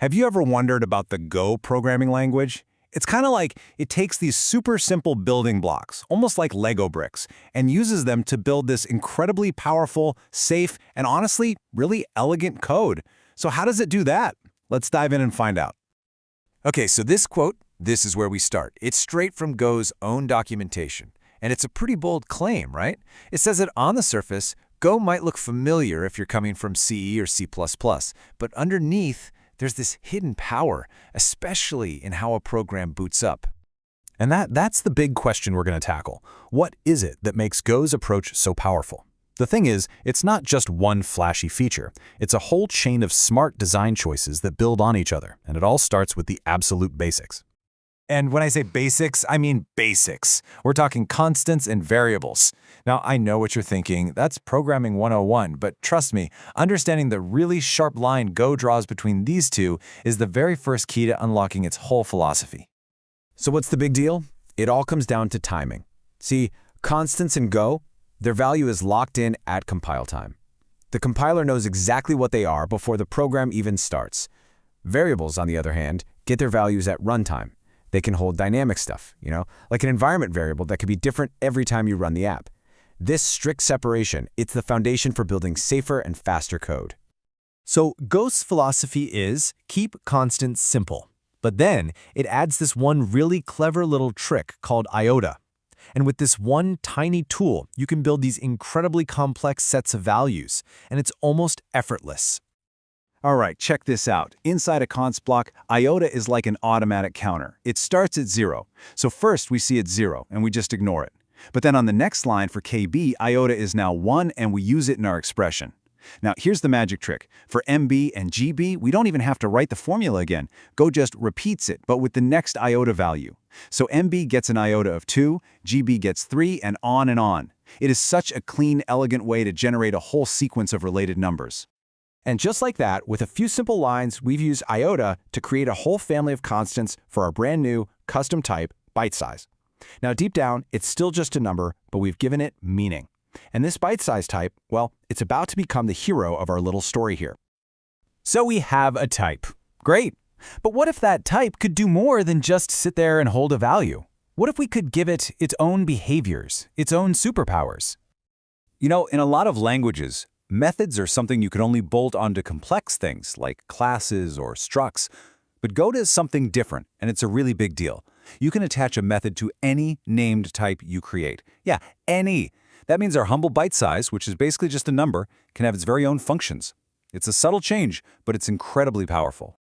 Have you ever wondered about the Go programming language? It's kind of like it takes these super simple building blocks, almost like Lego bricks, and uses them to build this incredibly powerful, safe, and honestly, really elegant code. So how does it do that? Let's dive in and find out. Okay, so this is where we start. It's straight from Go's own documentation. And it's a pretty bold claim, right? It says that on the surface, Go might look familiar if you're coming from C or C++, but underneath, there's this hidden power, especially in how a program boots up. And that's the big question we're going to tackle. What is it that makes Go's approach so powerful? The thing is, it's not just one flashy feature. It's a whole chain of smart design choices that build on each other, and it all starts with the absolute basics. And when I say basics, I mean basics. We're talking constants and variables. Now, I know what you're thinking. That's programming 101, but trust me, understanding the really sharp line Go draws between these two is the very first key to unlocking its whole philosophy. So what's the big deal? It all comes down to timing. See, constants in Go, their value is locked in at compile time. The compiler knows exactly what they are before the program even starts. Variables, on the other hand, get their values at runtime. They can hold dynamic stuff, like an environment variable that can be different every time you run the app. This strict separation, it's the foundation for building safer and faster code. So Go's philosophy is keep constants simple. But then it adds this one really clever little trick called IOTA. And with this one tiny tool, you can build these incredibly complex sets of values, and it's almost effortless. All right, check this out. Inside a const block, IOTA is like an automatic counter. It starts at 0. So first we see it's 0, and we just ignore it. But then on the next line for KB, IOTA is now 1, and we use it in our expression. Now, here's the magic trick. For MB and GB, we don't even have to write the formula again. Go just repeats it, but with the next IOTA value. So MB gets an IOTA of 2, GB gets 3, and on and on. It is such a clean, elegant way to generate a whole sequence of related numbers. And just like that, with a few simple lines, we've used IOTA to create a whole family of constants for our brand new custom type, byte size. Now, deep down, it's still just a number, but we've given it meaning. And this byte size type, well, it's about to become the hero of our little story here. So we have a type. Great. But what if that type could do more than just sit there and hold a value? What if we could give it its own behaviors, its own superpowers? In a lot of languages, methods are something you can only bolt onto complex things like classes or structs. But Go does something different, and it's a really big deal. You can attach a method to any named type you create. Yeah, any. That means our humble byte size, which is basically just a number, can have its very own functions. It's a subtle change, but it's incredibly powerful.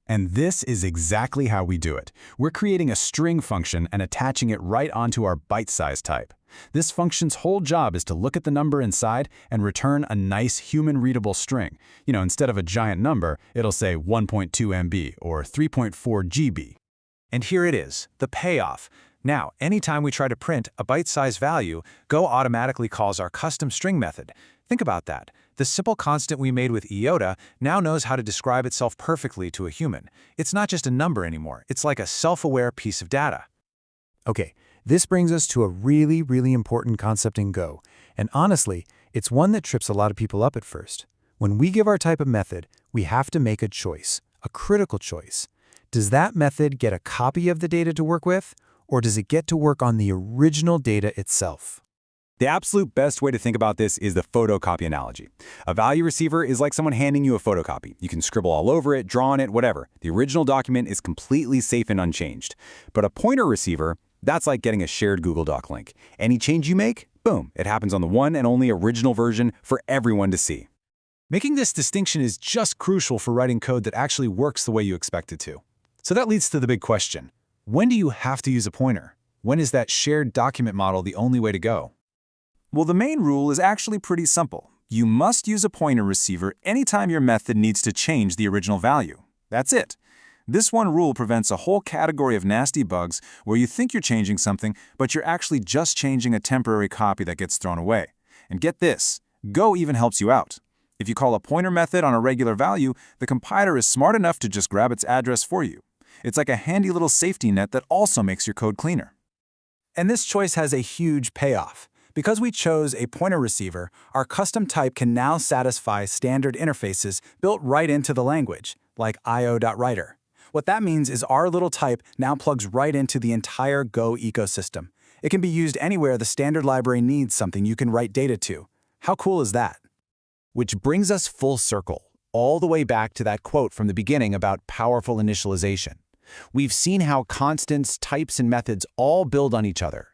And this is exactly how we do it. We're creating a string function and attaching it right onto our byte size type. This function's whole job is to look at the number inside and return a nice human-readable string. Instead of a giant number, it'll say 1.2 MB or 3.4 GB. And here it is, the payoff. Now, anytime we try to print a byte-sized value, Go automatically calls our custom string method. Think about that. The simple constant we made with IOTA now knows how to describe itself perfectly to a human. It's not just a number anymore. It's like a self-aware piece of data. Okay, this brings us to a really, really important concept in Go. And honestly, it's one that trips a lot of people up at first. When we give our type a method, we have to make a choice, a critical choice. Does that method get a copy of the data to work with, or does it get to work on the original data itself? The absolute best way to think about this is the photocopy analogy. A value receiver is like someone handing you a photocopy. You can scribble all over it, draw on it, whatever. The original document is completely safe and unchanged. But a pointer receiver, that's like getting a shared Google Doc link. Any change you make, boom, it happens on the one and only original version for everyone to see. Making this distinction is just crucial for writing code that actually works the way you expect it to. So that leads to the big question. When do you have to use a pointer? When is that shared document model the only way to go? Well, the main rule is actually pretty simple. You must use a pointer receiver anytime your method needs to change the original value. That's it. This one rule prevents a whole category of nasty bugs where you think you're changing something, but you're actually just changing a temporary copy that gets thrown away. And get this, Go even helps you out. If you call a pointer method on a regular value, the compiler is smart enough to just grab its address for you. It's like a handy little safety net that also makes your code cleaner. And this choice has a huge payoff. Because we chose a pointer receiver, our custom type can now satisfy standard interfaces built right into the language. like io.writer. What that means is our little type now plugs right into the entire Go ecosystem. It can be used anywhere the standard library needs something you can write data to. How cool is that? Which brings us full circle, all the way back to that quote from the beginning about powerful initialization. We've seen how constants, types, and methods all build on each other.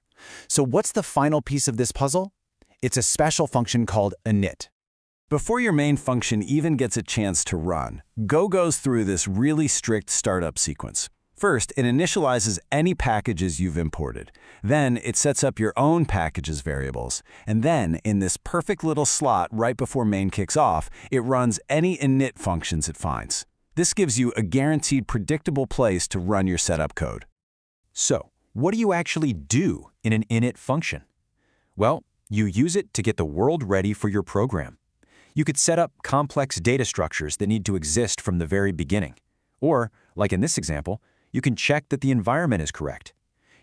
So what's the final piece of this puzzle? It's a special function called init. Before your main function even gets a chance to run, Go goes through this really strict startup sequence. First, it initializes any packages you've imported. Then, it sets up your own packages variables. And then, in this perfect little slot right before main kicks off, it runs any init functions it finds. This gives you a guaranteed predictable place to run your setup code. So, what do you actually do in an init function? Well, you use it to get the world ready for your program. You could set up complex data structures that need to exist from the very beginning. Or, like in this example, you can check that the environment is correct.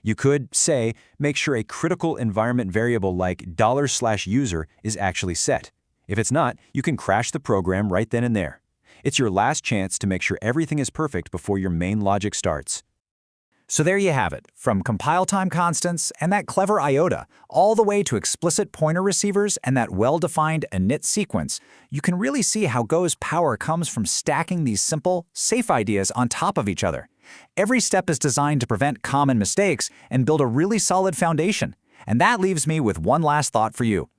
You could, say, make sure a critical environment variable like $user is actually set. If it's not, you can crash the program right then and there. It's your last chance to make sure everything is perfect before your main logic starts. So there you have it, from compile time constants and that clever IOTA, all the way to explicit pointer receivers and that well-defined init sequence, you can really see how Go's power comes from stacking these simple, safe ideas on top of each other. Every step is designed to prevent common mistakes and build a really solid foundation. And that leaves me with one last thought for you.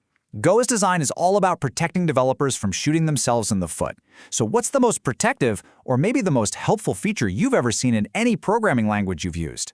Go's design is all about protecting developers from shooting themselves in the foot. So what's the most protective, or maybe the most helpful feature you've ever seen in any programming language you've used?